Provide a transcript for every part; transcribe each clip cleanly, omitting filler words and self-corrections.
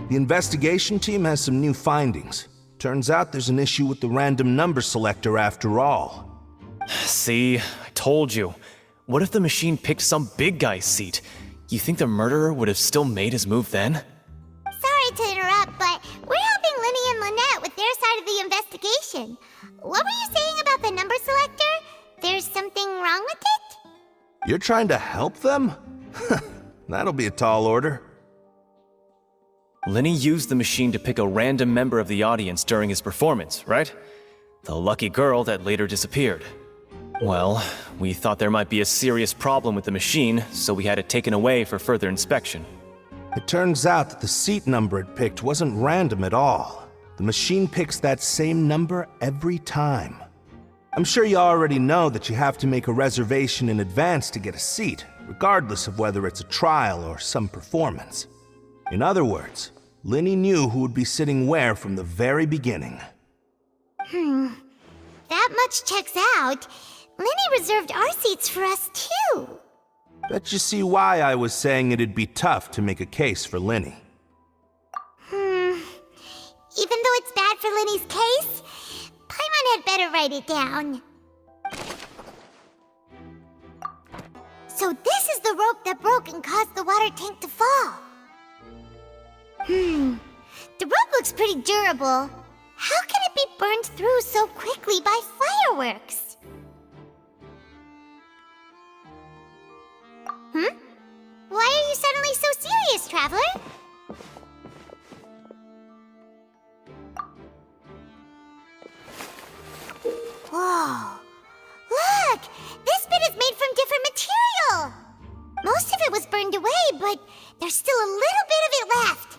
The investigation team has some new findings. Turns out there's an issue with the random number selector after all. See, I told you. What if the machine picked some big guy's seat? You think the murderer would have still made his move then? Sorry to interrupt, but we're helping Lenny and Lynette with their side of the investigation. What were you saying about the number selector? There's something wrong with it? You're trying to help them? That'll be a tall order. Lenny used the machine to pick a random member of the audience during his performance, right? The lucky girl that later disappeared. Well, we thought there might be a serious problem with the machine, so we had it taken away for further inspection. It turns out that the seat number it picked wasn't random at all. The machine picks that same number every time. I'm sure you already know that you have to make a reservation in advance to get a seat, regardless of whether it's a trial or some performance. In other words, Lenny knew who would be sitting where from the very beginning. That much checks out. Lenny reserved our seats for us, too. Bet you see why I was saying it'd be tough to make a case for Lenny. Even though it's bad for Lenny's case, Paimon had better write it down. So this is the rope that broke and caused the water tank to fall. The rope looks pretty durable. How can it be burned through so quickly by fireworks? Why are you suddenly so serious, Traveler? Whoa! Look! This bit is made from different material! Most of it was burned away, but there's still a little bit of it left.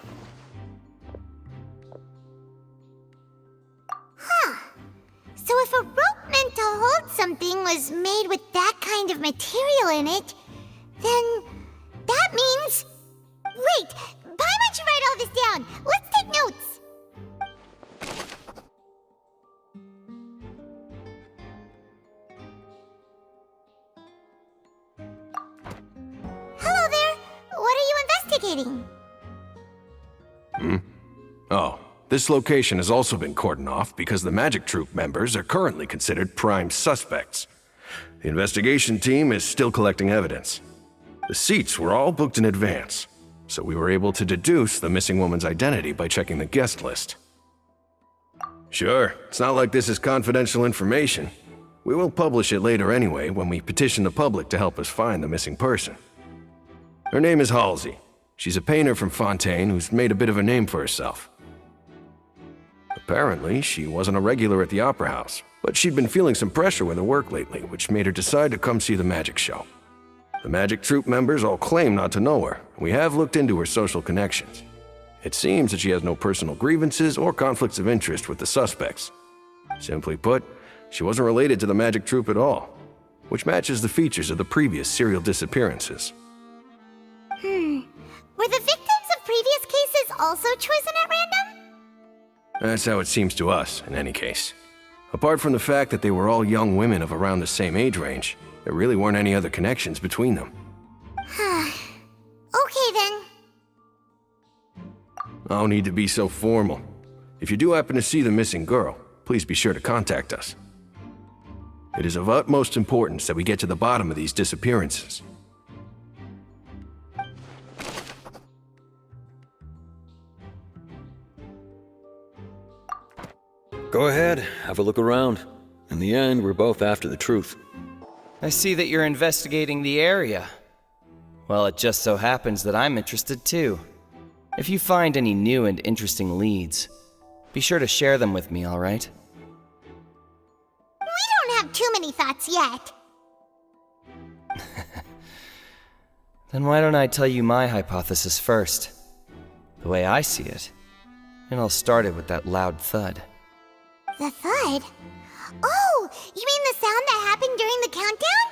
So if a rope meant to hold something was made with that kind of material in it, then that means... Wait! Paimon should write all this down! Let's take notes! Hello there! What are you investigating? Oh, this location has also been cordoned off because the Magic Troupe members are currently considered prime suspects. The investigation team is still collecting evidence. The seats were all booked in advance, so we were able to deduce the missing woman's identity by checking the guest list. Sure, it's not like this is confidential information. We will publish it later anyway when we petition the public to help us find the missing person. Her name is Halsey. She's a painter from Fontaine who's made a bit of a name for herself. Apparently, she wasn't a regular at the Opera House, but she'd been feeling some pressure with her work lately, which made her decide to come see the magic show. The Magic Troupe members all claim not to know her, and we have looked into her social connections. It seems that she has no personal grievances or conflicts of interest with the suspects. Simply put, she wasn't related to the Magic Troupe at all, which matches the features of the previous serial disappearances. Were the victims of previous cases also chosen at random? That's how it seems to us, in any case. Apart from the fact that they were all young women of around the same age range, there really weren't any other connections between them. Okay then. No need to be so formal. If you do happen to see the missing girl, please be sure to contact us. It is of utmost importance that we get to the bottom of these disappearances. Go ahead, have a look around. In the end, we're both after the truth. I see that you're investigating the area. Well, it just so happens that I'm interested too. If you find any new and interesting leads, be sure to share them with me, all right? We don't have too many thoughts yet. Then why don't I tell you my hypothesis first? The way I see it. It all started with that loud thud. The thud? Oh, you mean the sound that happened during the countdown?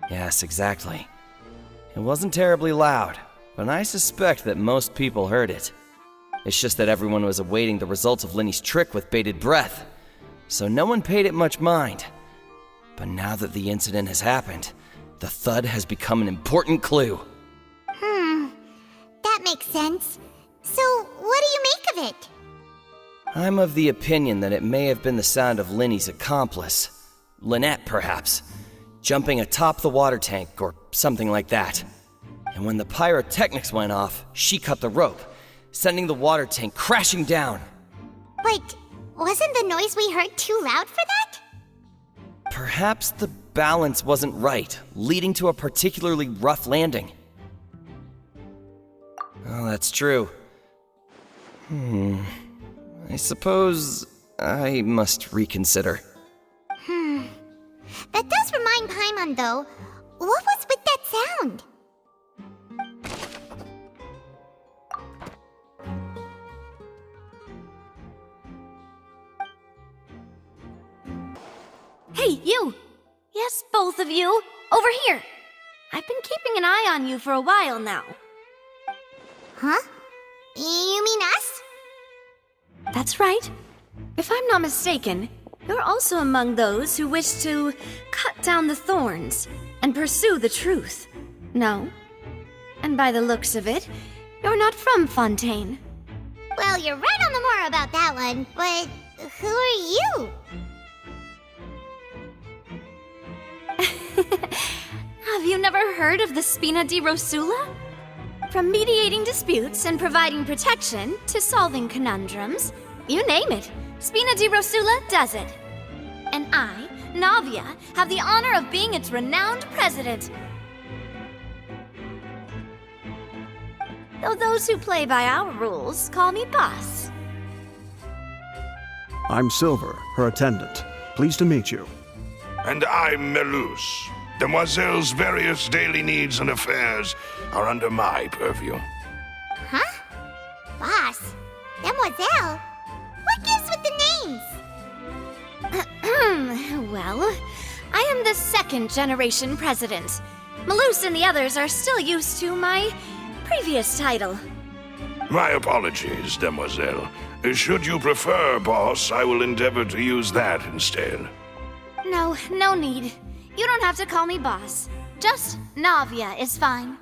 Yes, exactly. It wasn't terribly loud, but I suspect that most people heard it. It's just that everyone was awaiting the results of Lenny's trick with bated breath, so no one paid it much mind. But now that the incident has happened, the thud has become an important clue. That makes sense. So, what do you make of it? I'm of the opinion that it may have been the sound of Linny's accomplice. Lynette, perhaps. Jumping atop the water tank or something like that. And when the pyrotechnics went off, she cut the rope, sending the water tank crashing down. But wasn't the noise we heard too loud for that? Perhaps the balance wasn't right, leading to a particularly rough landing. Oh, that's true. I suppose I must reconsider. That does remind Paimon, though. What was with that sound? Hey, you! Yes, both of you! Over here! I've been keeping an eye on you for a while now. Huh? You mean us? That's right. If I'm not mistaken, you're also among those who wish to cut down the thorns and pursue the truth. No? And by the looks of it, you're not from Fontaine. Well, you're right on the more about that one, but who are you? Have you never heard of the Spina di Rosula? From mediating disputes and providing protection to solving conundrums, you name it, Spina di Rosula does it. And I, Navia, have the honor of being its renowned president. Though those who play by our rules call me boss. I'm Silver, her attendant. Pleased to meet you. And I'm Melus. Demoiselle's various daily needs and affairs are under my purview. Huh? Boss? Demoiselle? What gives with the names? Well, I am the second generation president. Melus and the others are still used to my previous title. My apologies, Demoiselle. Should you prefer, boss, I will endeavor to use that instead. No, no need. You don't have to call me boss. Just Navia is fine.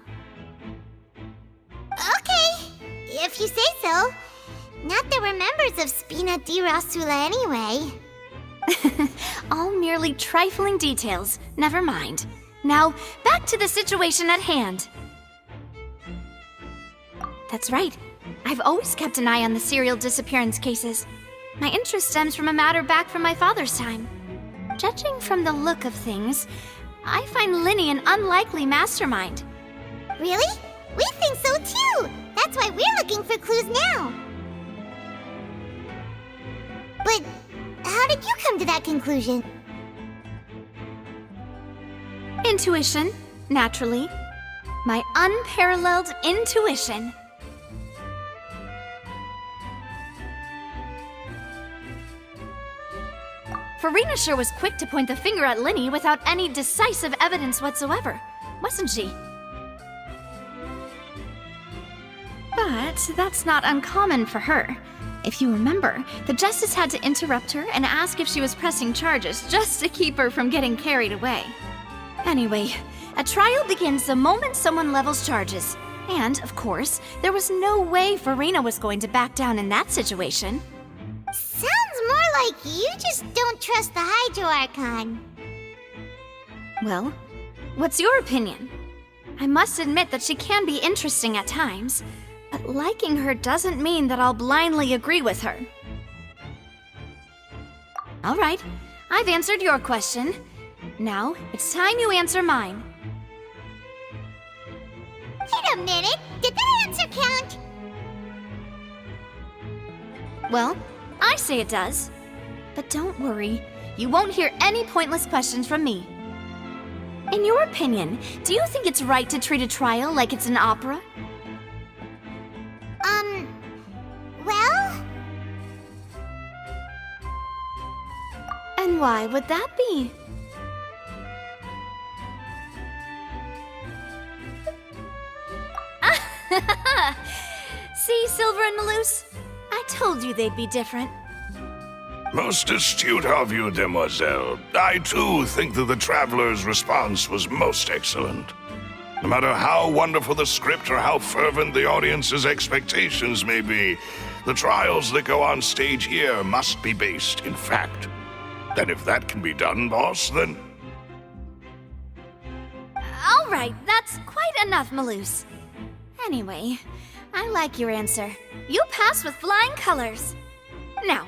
Okay, if you say so. Not that we're members of Spina di Rosula anyway. All merely trifling details. Never mind. Now, back to the situation at hand. That's right. I've always kept an eye on the serial disappearance cases. My interest stems from a matter back from my father's time. Judging from the look of things, I find Linny an unlikely mastermind. Really? We think so too! That's why we're looking for clues now. But how did you come to that conclusion? Intuition, naturally. My unparalleled intuition. Farina sure was quick to point the finger at Linny without any decisive evidence whatsoever, wasn't she? But that's not uncommon for her. If you remember, the Justice had to interrupt her and ask if she was pressing charges just to keep her from getting carried away. Anyway, a trial begins the moment someone levels charges. And, of course, there was no way Farina was going to back down in that situation. Sounds more like you just don't trust the Hydro Archon. Well, what's your opinion? I must admit that she can be interesting at times, but liking her doesn't mean that I'll blindly agree with her. All right, I've answered your question. Now, it's time you answer mine. Wait a minute, did that answer count? Well, I say it does. But don't worry, you won't hear any pointless questions from me. In your opinion, do you think it's right to treat a trial like it's an opera? Well? And why would that be? See, Silver and Melus? I told you they'd be different. Most astute of you, Demoiselle. I too think that the Traveler's response was most excellent. No matter how wonderful the script or how fervent the audience's expectations may be, the trials that go on stage here must be based in fact. And if that can be done, boss, then... All right, that's quite enough, Maloose. Anyway, I like your answer. You passed with flying colors. Now,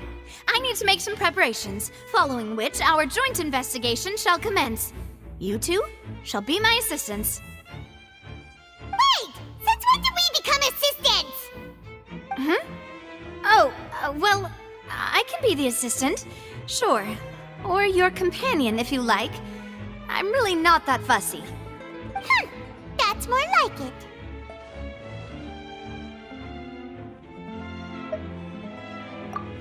I need to make some preparations, following which our joint investigation shall commence. You two shall be my assistants. Wait! Since when did we become assistants? Oh, well, I can be the assistant, sure. Or your companion, if you like. I'm really not that fussy. That's more like it.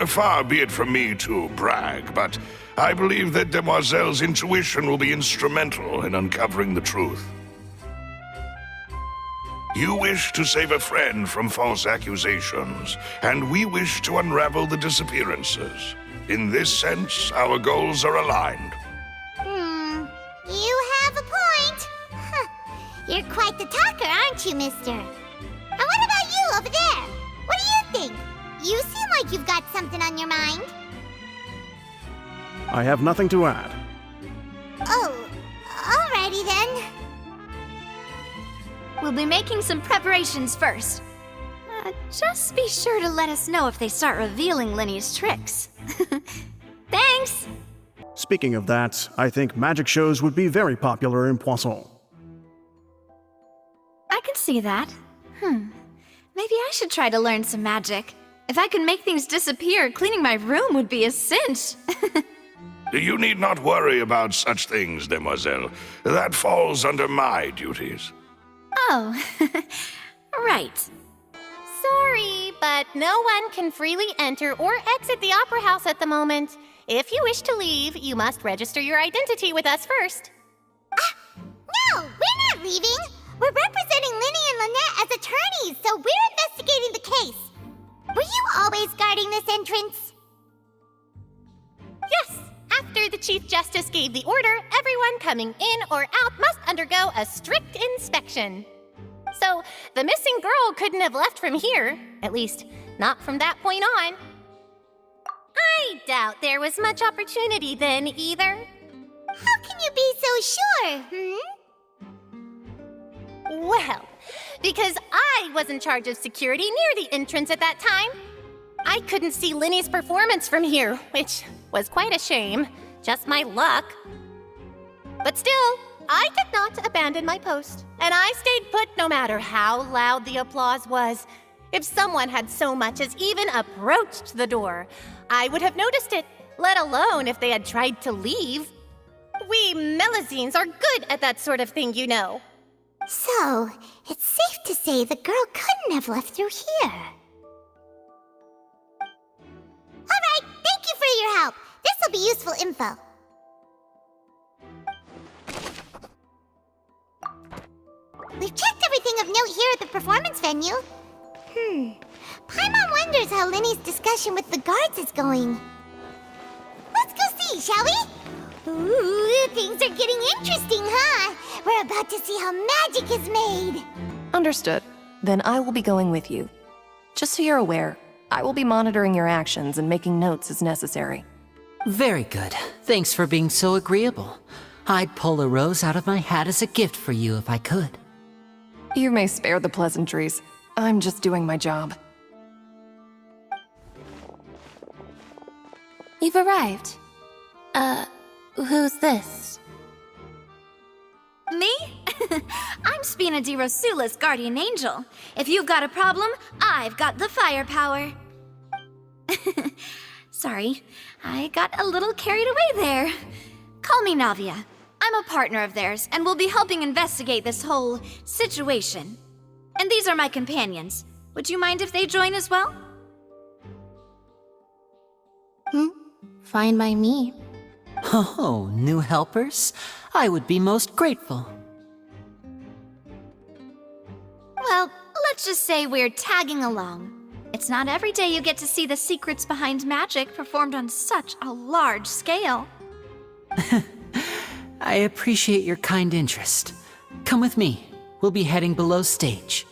Far be it from me to brag, but I believe that Demoiselle's intuition will be instrumental in uncovering the truth. You wish to save a friend from false accusations, and we wish to unravel the disappearances. In this sense, our goals are aligned. You have a point. You're quite the talker, aren't you, mister? And what about you over there? What do you think? You seem like you've got something on your mind. I have nothing to add. Oh, alrighty then. We'll be making some preparations first. Just be sure to let us know if they start revealing Lenny's tricks. Thanks! Speaking of that, I think magic shows would be very popular in Poisson. I can see that. Maybe I should try to learn some magic. If I could make things disappear, cleaning my room would be a cinch. You need not worry about such things, Demoiselle. That falls under my duties. Oh, right. Sorry, but no one can freely enter or exit the Opera House at the moment. If you wish to leave, you must register your identity with us first. No, we're not leaving. We're representing Linny and Lynette as attorneys, so we're investigating the case. Were you always guarding this entrance? Yes, after the Chief Justice gave the order, everyone coming in or out must undergo a strict inspection. So, the missing girl couldn't have left from here. At least, not from that point on. I doubt there was much opportunity then, either. How can you be so sure, Well, because I was in charge of security near the entrance at that time. I couldn't see Linny's performance from here, which was quite a shame. Just my luck. But still, I did not abandon my post, and I stayed put no matter how loud the applause was. If someone had so much as even approached the door, I would have noticed it, let alone if they had tried to leave. We Melazines are good at that sort of thing, you know. So, it's safe to say the girl couldn't have left through here. Alright, thank you for your help. This'll be useful info. We've checked everything of note here at the performance venue. Paimon wonders how Linny's discussion with the guards is going. Let's go see, shall we? Ooh, things are getting interesting, huh? We're about to see how magic is made. Understood. Then I will be going with you. Just so you're aware, I will be monitoring your actions and making notes as necessary. Very good. Thanks for being so agreeable. I'd pull a rose out of my hat as a gift for you if I could. You may spare the pleasantries. I'm just doing my job. You've arrived. Who's this? Me? I'm Spina di Rosula's guardian angel. If you've got a problem, I've got the firepower. Sorry, I got a little carried away there. Call me Navia. I'm a partner of theirs, and will be helping investigate this whole situation. And these are my companions. Would you mind if they join as well? Fine by me. Oh, new helpers? I would be most grateful. Well, let's just say we're tagging along. It's not every day you get to see the secrets behind magic performed on such a large scale. I appreciate your kind interest. Come with me. we'll be heading below stage.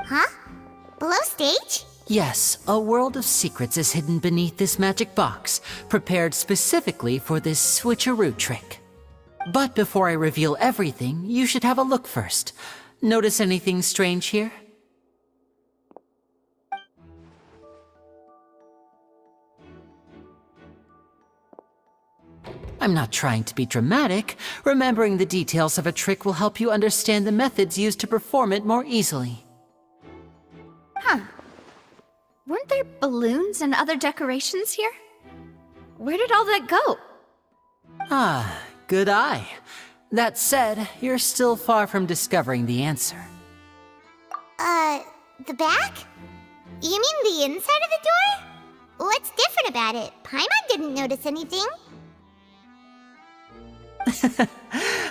Huh? Below stage? Yes, a world of secrets is hidden beneath this magic box, prepared specifically for this switcheroo trick. But before I reveal everything, you should have a look first. Notice anything strange here? I'm not trying to be dramatic. Remembering the details of a trick will help you understand the methods used to perform it more easily. Huh. Weren't there balloons and other decorations here? Where did all that go? Ah, good eye. That said, you're still far from discovering the answer. The back? You mean the inside of the door? What's different about it? Paimon didn't notice anything.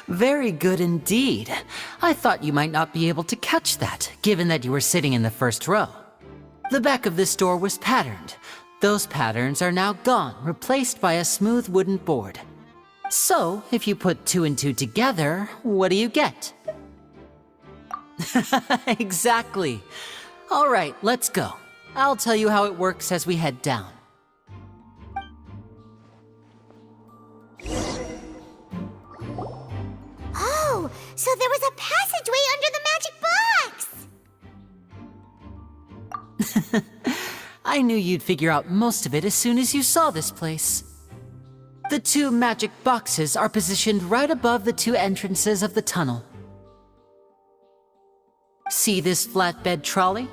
Very good indeed. I thought you might not be able to catch that, given that you were sitting in the first row. The back of this door was patterned. Those patterns are now gone, replaced by a smooth wooden board. So, if you put 2 and 2 together, what do you get? Exactly. All right, let's go. I'll tell you how it works as we head down. Oh, so there was a passageway under the magic box! I knew you'd figure out most of it as soon as you saw this place. The 2 magic boxes are positioned right above the 2 entrances of the tunnel. See this flatbed trolley?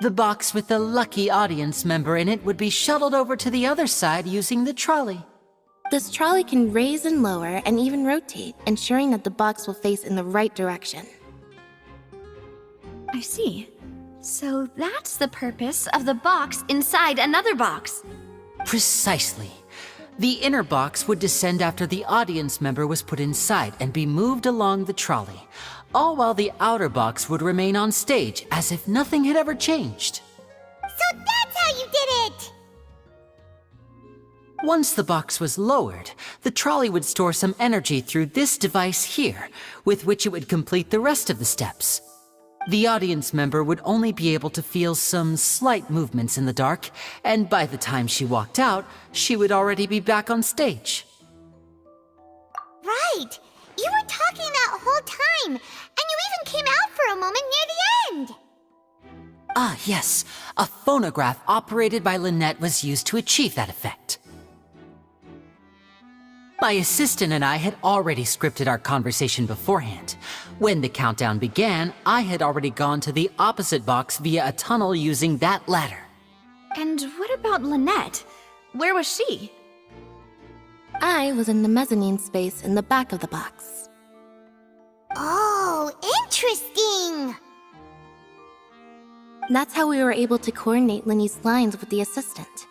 The box with the lucky audience member in it would be shuttled over to the other side using the trolley. This trolley can raise and lower and even rotate, ensuring that the box will face in the right direction. I see. So that's the purpose of the box inside another box. Precisely. The inner box would descend after the audience member was put inside and be moved along the trolley, all while the outer box would remain on stage as if nothing had ever changed. So that's how you did it! Once the box was lowered, the trolley would store some energy through this device here, with which it would complete the rest of the steps. The audience member would only be able to feel some slight movements in the dark, and by the time she walked out, she would already be back on stage. Right! You were talking that whole time, and you even came out for a moment near the end! Ah, yes. A phonograph operated by Lynette was used to achieve that effect. My assistant and I had already scripted our conversation beforehand. When the countdown began, I had already gone to the opposite box via a tunnel using that ladder. And what about Lynette? Where was she? I was in the mezzanine space in the back of the box. Oh, interesting! That's how we were able to coordinate Linny's lines with the assistant.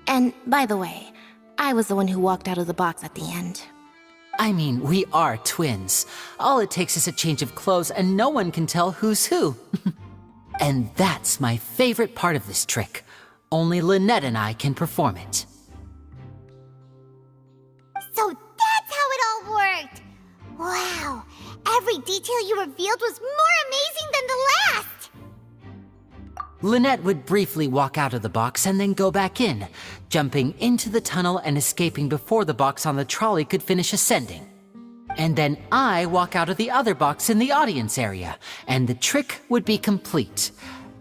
And, by the way, I was the one who walked out of the box at the end. I mean, we are twins. All it takes is a change of clothes and no one can tell who's who. And that's my favorite part of this trick. Only Lynette and I can perform it. So that's how it all worked! Wow, every detail you revealed was more amazing than the last! Lynette would briefly walk out of the box and then go back in, jumping into the tunnel and escaping before the box on the trolley could finish ascending. And then I walk out of the other box in the audience area, and the trick would be complete.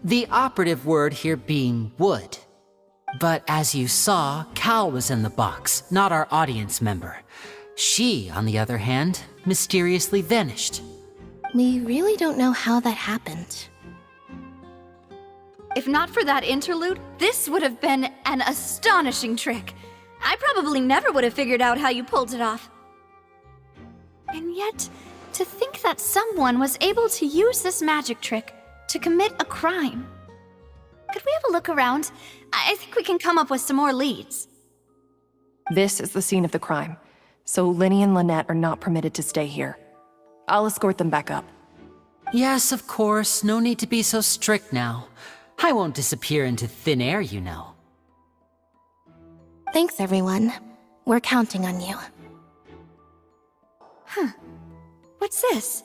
The operative word here being would. But as you saw, Cal was in the box, not our audience member. She, on the other hand, mysteriously vanished. We really don't know how that happened. If not for that interlude, this would have been an astonishing trick. I probably never would have figured out how you pulled it off. And yet, to think that someone was able to use this magic trick to commit a crime. Could we have a look around? I think we can come up with some more leads. This is the scene of the crime, so Linny and Lynette are not permitted to stay here. I'll escort them back up. Yes, of course. No need to be so strict now. I won't disappear into thin air, you know. Thanks, everyone. We're counting on you. Huh. What's this?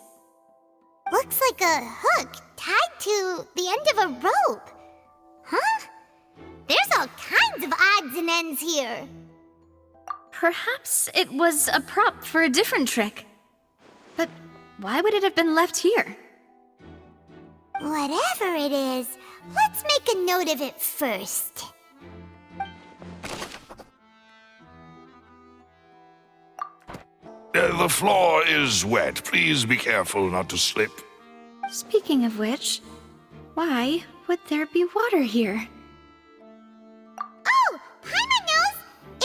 Looks like a hook tied to the end of a rope. Huh? There's all kinds of odds and ends here. Perhaps it was a prop for a different trick. But why would it have been left here? Whatever it is, let's make a note of it first. The floor is wet. Please be careful not to slip. Speaking of which, why would there be water here? Oh, Paimon knows!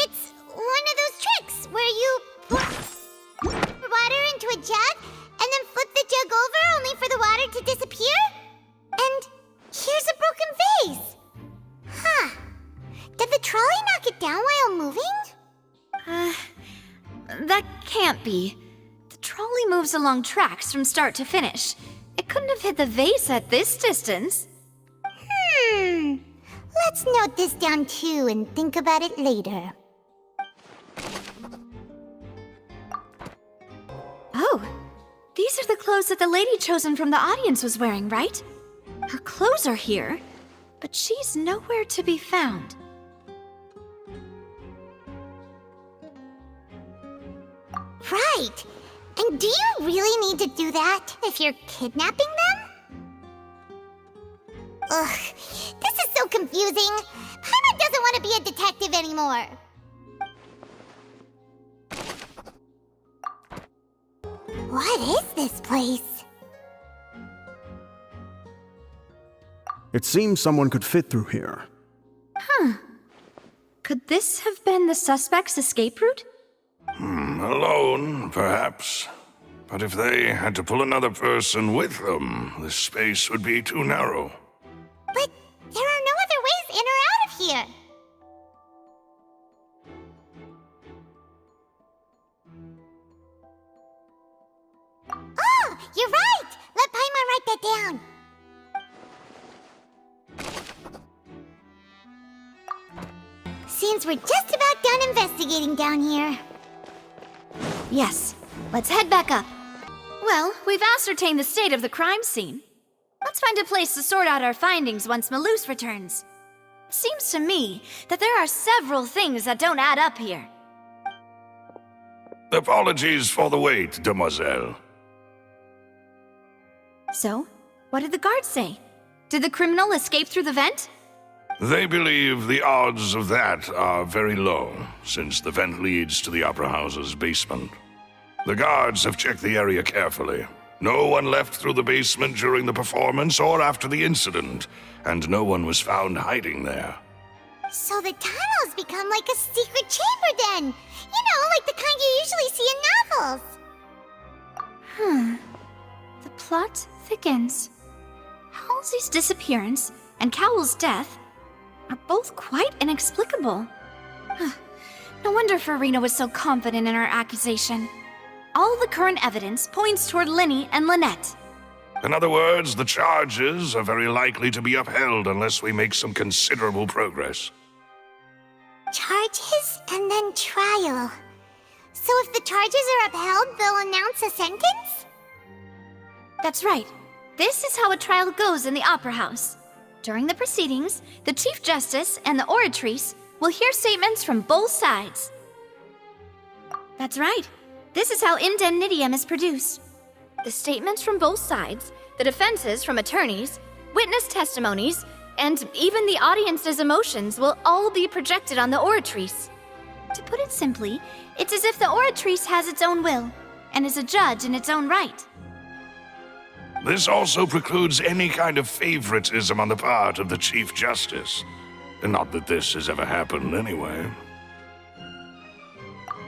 It's one of those tricks where you pour water into a jug and then flip the jug over only for the water to disappear? And here's a broken vase. Huh. Did the trolley knock it down while moving? That can't be. The trolley moves along tracks from start to finish. It couldn't have hit the vase at this distance. Let's note this down too and think about it later. Oh, these are the clothes that the lady chosen from the audience was wearing, right? Her clothes are here, but she's nowhere to be found. Right. And do you really need to do that if you're kidnapping them? Ugh, this is so confusing. Paimon doesn't want to be a detective anymore. What is this place? It seems someone could fit through here. Huh. Could this have been the suspect's escape route? Alone, perhaps. But if they had to pull another person with them, the space would be too narrow. But there are no other ways in or out of here. Oh, you're right! Let Paimon write that down. Seems we're just about done investigating down here. Yes. Let's head back up. Well, we've ascertained the state of the crime scene. Let's find a place to sort out our findings once Malus returns. It seems to me that there are several things that don't add up here. Apologies for the wait, demoiselle. So, what did the guards say? Did the criminal escape through the vent? They believe the odds of that are very low, since the vent leads to the Opera House's basement. The guards have checked the area carefully. No one left through the basement during the performance or after the incident, and no one was found hiding there. So the tunnels become like a secret chamber then! You know, like the kind you usually see in novels! The plot thickens. Halsey's disappearance and Cowell's death are both quite inexplicable. No wonder Farina was so confident in her accusation. All the current evidence points toward Linny and Lynette. In other words, the charges are very likely to be upheld unless we make some considerable progress. Charges and then trial. So if the charges are upheld, they'll announce a sentence? That's right. This is how a trial goes in the Opera House. During the proceedings, the Chief Justice and the Oratrice will hear statements from both sides. That's right. This is how indemnitium is produced. The statements from both sides, the defenses from attorneys, witness testimonies, and even the audience's emotions will all be projected on the Oratrice. To put it simply, it's as if the Oratrice has its own will, and is a judge in its own right. This also precludes any kind of favoritism on the part of the Chief Justice. And not that this has ever happened anyway.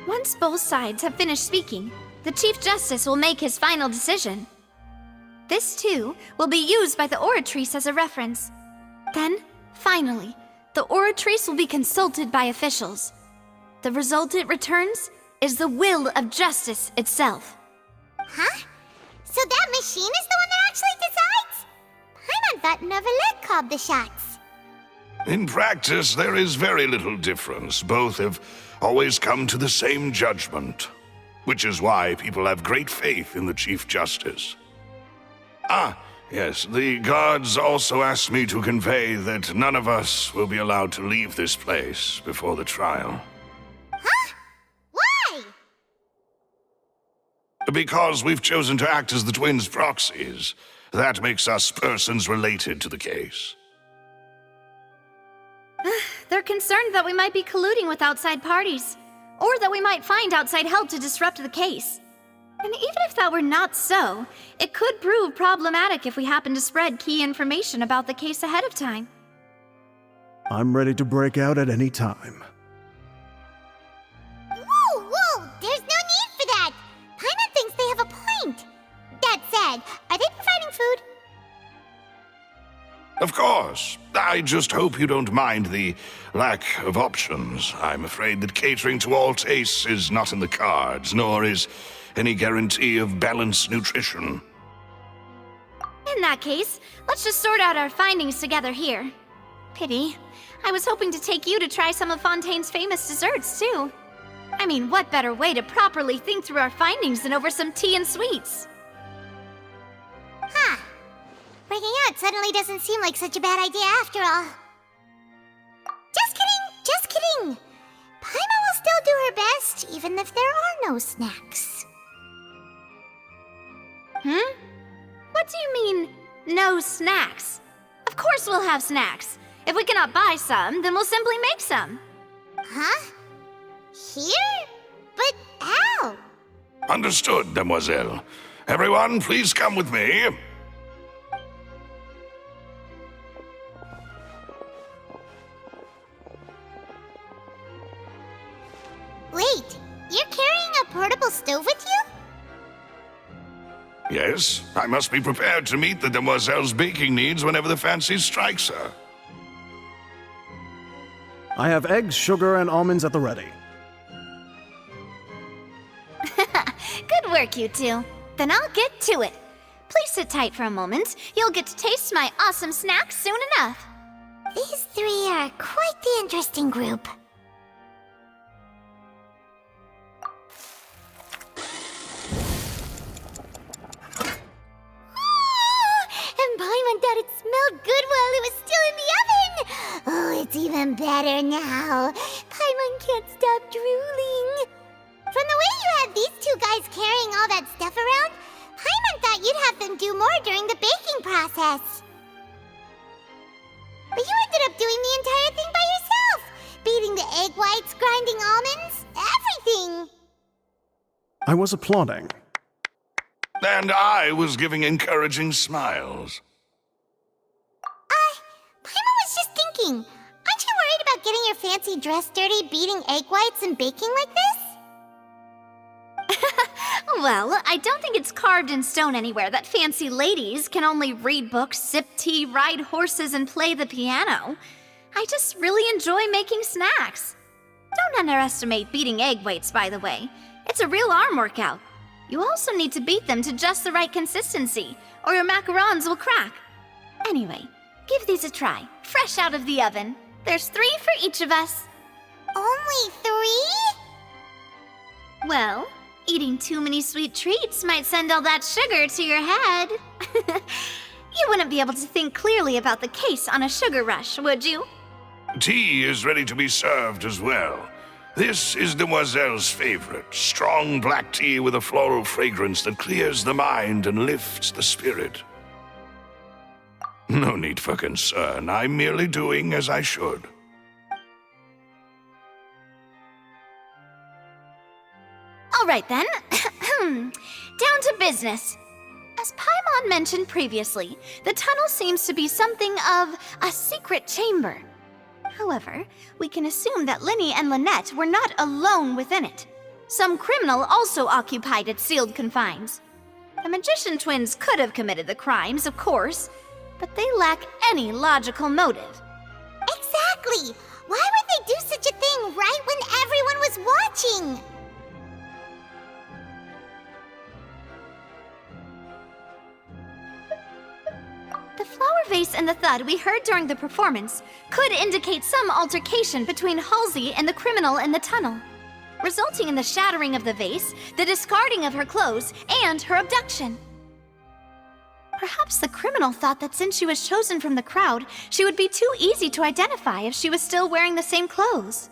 Once both sides have finished speaking, the Chief Justice will make his final decision. This, too, will be used by the Oratrice as a reference. Then, finally, the Oratrice will be consulted by officials. The result it returns is the will of justice itself. Huh? So that machine is the one that actually decides? Paimon thought Neverlet called the shots. In practice, there is very little difference. Both have always come to the same judgment, which is why people have great faith in the Chief Justice. Ah, yes, the guards also asked me to convey that none of us will be allowed to leave this place before the trial. Huh? Why? Because we've chosen to act as the twins' proxies. That makes us persons related to the case. They're concerned that we might be colluding with outside parties, or that we might find outside help to disrupt the case. And even if that were not so, it could prove problematic if we happen to spread key information about the case ahead of time. I'm ready to break out at any time. Whoa! There's no need for that! Paimon thinks they have a point. That said, are they providing food? Of course. I just hope you don't mind the lack of options. I'm afraid that catering to all tastes is not in the cards, nor is any guarantee of balanced nutrition. In that case, let's just sort out our findings together here. Pity. I was hoping to take you to try some of Fontaine's famous desserts, too. I mean, what better way to properly think through our findings than over some tea and sweets? Huh. Breaking out suddenly doesn't seem like such a bad idea after all. Just kidding! Paimon will still do her best, even if there are no snacks. What do you mean, no snacks? Of course we'll have snacks. If we cannot buy some, then we'll simply make some. Huh? Here? But how? Understood, Demoiselle. Everyone, please come with me. Wait, you're carrying a portable stove with you? Yes, I must be prepared to meet the Demoiselle's baking needs whenever the fancy strikes her. I have eggs, sugar, and almonds at the ready. Good work, you two. Then I'll get to it. Please sit tight for a moment. You'll get to taste my awesome snacks soon enough. These three are quite the interesting group. And Paimon thought it smelled good while it was still in the oven! Oh, it's even better now. Paimon can't stop drooling. From the way you had these two guys carrying all that stuff around, Paimon thought you'd have them do more during the baking process. But you ended up doing the entire thing by yourself! Beating the egg whites, grinding almonds, everything! I was applauding. And I was giving encouraging smiles. Paimon was just thinking, aren't you worried about getting your fancy dress dirty beating egg whites and baking like this? Well, I don't think it's carved in stone anywhere that fancy ladies can only read books, sip tea, ride horses, and play the piano. I just really enjoy making snacks. Don't underestimate beating egg whites, by the way. It's a real arm workout. You also need to beat them to just the right consistency, or your macarons will crack. Anyway, give these a try, fresh out of the oven. There's 3 for each of us. Only 3? Well, eating too many sweet treats might send all that sugar to your head. You wouldn't be able to think clearly about the case on a sugar rush, would you? Tea is ready to be served as well. This is Demoiselle's favorite, strong black tea with a floral fragrance that clears the mind and lifts the spirit. No need for concern. I'm merely doing as I should. All right then. Down to business. As Paimon mentioned previously, the tunnel seems to be something of a secret chamber. However, we can assume that Linny and Lynette were not alone within it. Some criminal also occupied its sealed confines. The magician twins could have committed the crimes, of course, but they lack any logical motive. Exactly! Why would they do such a thing right when everyone was watching? The flower bass and the thud we heard during the performance could indicate some altercation between Halsey and the criminal in the tunnel, resulting in the shattering of the vase, the discarding of her clothes, and her abduction. Perhaps the criminal thought that since she was chosen from the crowd, she would be too easy to identify if she was still wearing the same clothes.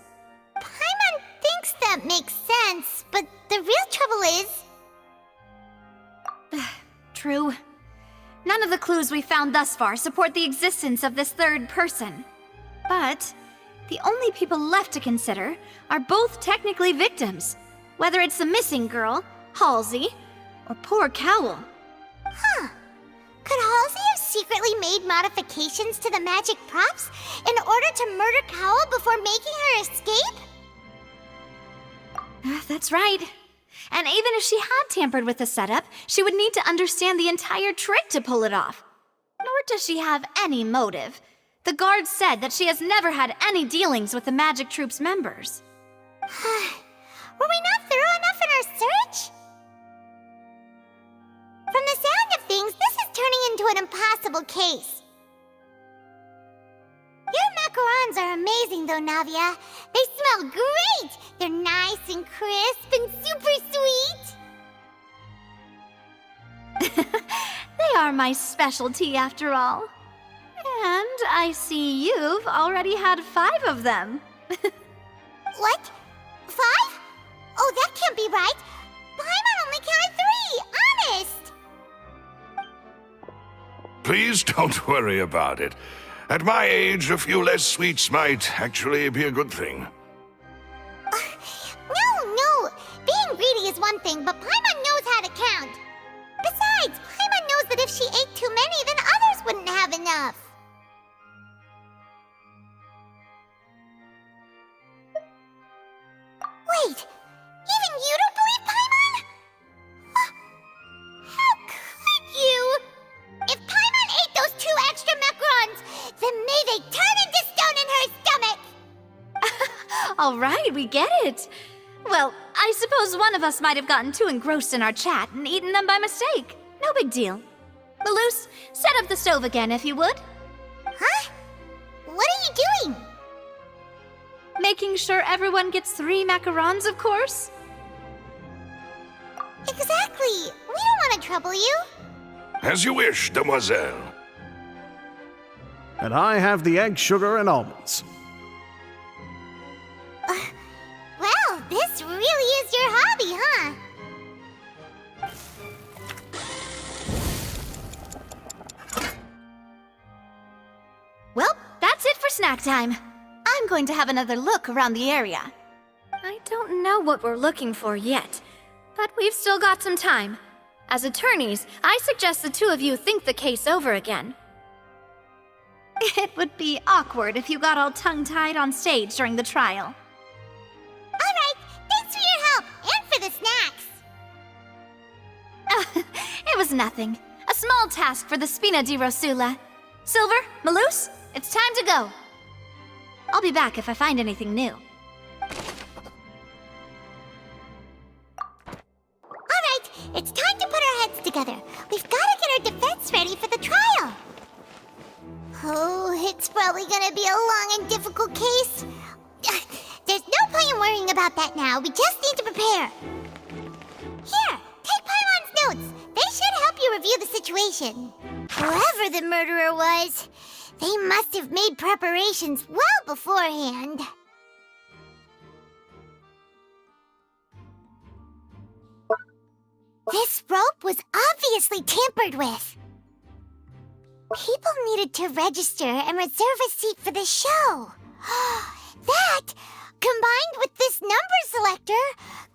Paimon thinks that makes sense, but the real trouble is... True. None of the clues we found thus far support the existence of this third person. But the only people left to consider are both technically victims, whether it's the missing girl, Halsey, or poor Cowl. Huh. Could Halsey have secretly made modifications to the magic props in order to murder Cowl before making her escape? That's right. And even if she had tampered with the setup, she would need to understand the entire trick to pull it off. Nor does she have any motive. The guards said that she has never had any dealings with the magic troop's members. Were we not thorough enough in our search? From the sound of things, this is turning into an impossible case. Your macarons are amazing, though, Navia. They smell great! They're nice and crisp and super sweet! They are my specialty, after all. And I see you've already had 5 of them. What? 5? Oh, that can't be right! Paimon only counted 3! Honest! Please don't worry about it. At my age, a few less sweets might actually be a good thing. No! Being greedy is one thing, but Paimon knows how to count. Besides, Paimon knows that if she ate too many, then others wouldn't have enough. Wait! Even you don't believe Paimon? How could you? If Paimon ate those 2 extra macarons, then may they turn into stone in her stomach! All right, we get it. Well, I suppose one of us might have gotten too engrossed in our chat and eaten them by mistake. No big deal. Maloose, set up the stove again if you would. Huh? What are you doing? Making sure everyone gets 3 macarons, of course. Exactly. We don't want to trouble you. As you wish, demoiselle. And I have the egg, sugar, and almonds. Well, this really is your hobby, huh? Well, that's it for snack time. I'm going to have another look around the area. I don't know what we're looking for yet, but we've still got some time. As attorneys, I suggest the 2 of you think the case over again. It would be awkward if you got all tongue-tied on stage during the trial. All right, thanks for your help and for the snacks. It was nothing. A small task for the Spina di Rosula. Silver, Maloose, it's time to go. I'll be back if I find anything new. All right, it's time to put our heads together. We've got to get our defense ready for the trial. Oh, it's probably gonna be a long and difficult case. There's no point in worrying about that now. We just need to prepare. Here, take Paimon's notes. They should help you review the situation. Whoever the murderer was, they must have made preparations well beforehand. This rope was obviously tampered with. People needed to register and reserve a seat for the show. That, combined with this number selector,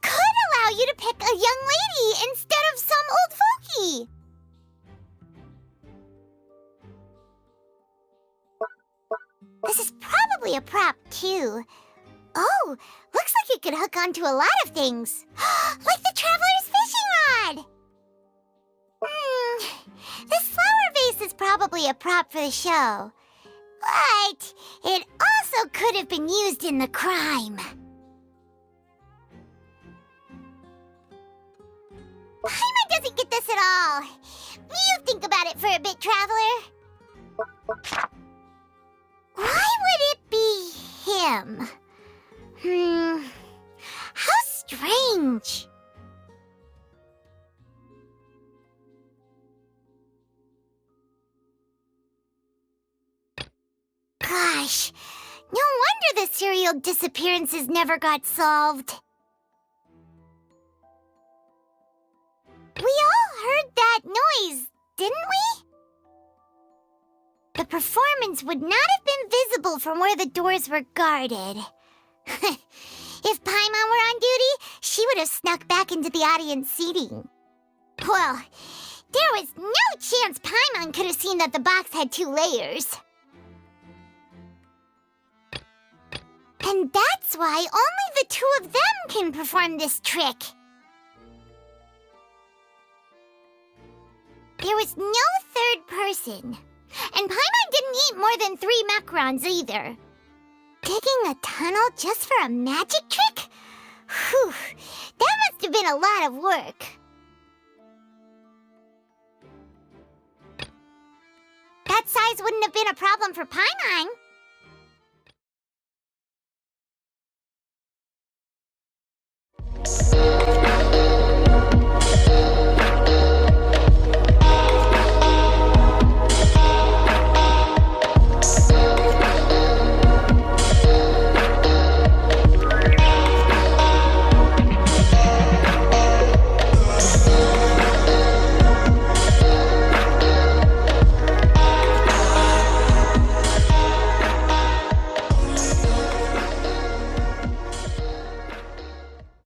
could allow you to pick a young lady instead of some old fogey. This is probably a prop, too. Oh, looks like it could hook onto a lot of things. Like the Traveler's fishing rod! This flower vase is probably a prop for the show. But it also could have been used in the crime. Paimon doesn't get this at all. You think about it for a bit, Traveler. Why would it be him? How strange. Gosh, no wonder the serial disappearances never got solved. We all heard that noise, didn't we? The performance would not have been visible from where the doors were guarded. If Paimon were on duty, she would have snuck back into the audience seating. Well, there was no chance Paimon could have seen that the box had 2 layers. And that's why only the 2 of them can perform this trick. There was no third person. And Paimon didn't eat more than 3 macarons either. Digging a tunnel just for a magic trick? Whew, that must have been a lot of work. That size wouldn't have been a problem for Paimon.